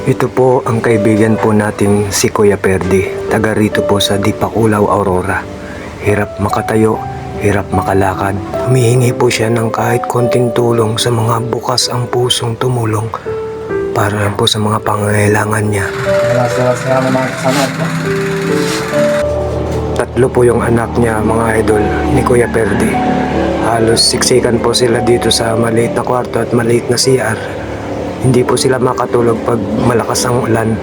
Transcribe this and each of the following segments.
Ito po ang kaibigan po nating si Kuya Perdi, taga rito po sa Dipakulaw, Aurora. Hirap makatayo, hirap makalakad. Humihingi po siya ng kahit konting tulong sa mga bukas ang pusong tumulong para po sa mga pangangailangan niya. Tatlo po yung anak niya, mga idol, ni Kuya Perdi. Halos siksikan po sila dito sa maliit na kwarto at maliit na CR. Hindi po sila makatulog pag malakas ang ulan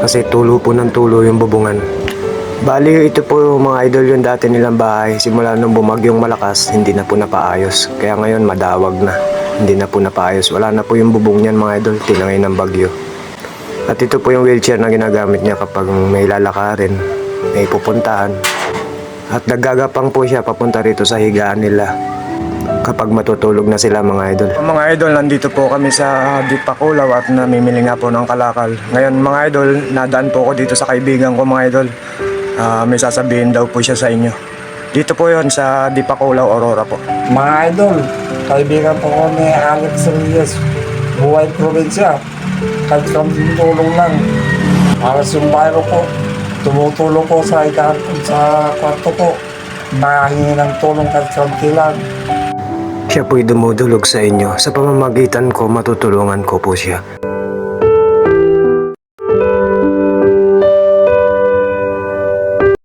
kasi tulo po ng tulo yung bubungan. Bali, ito po mga idol yung dati nilang bahay. Simula nung bumagyong malakas, hindi na po napaayos. Kaya ngayon madawag na. Hindi na po napaayos. Wala na po yung bubong niyan mga idol, tinangay ng bagyo. At ito po yung wheelchair na ginagamit niya kapag may lalakarin, may pupuntahan. At naggagapang po siya papunta rito sa higaan nila kapag matutulog na sila mga idol. Mga idol, nandito po kami sa Dipakulaw at namimili nga po ng kalakal. Ngayon mga idol, nadaan po ako dito sa kaibigan ko mga idol. May sasabihin daw po siya sa inyo. Dito po yon sa Dipakulaw, Aurora po. Mga idol, kaibigan po ko ni Alex Reyes, buhay probinsya. Kahit kaming tulong lang. Para sumbayro po, tumutulong po sa ikaan sa kwarto po. Nakahingi ng tulong kahit kaming lang. Siya po'y dumudulog sa inyo. Sa pamamagitan ko, matutulungan ko po siya.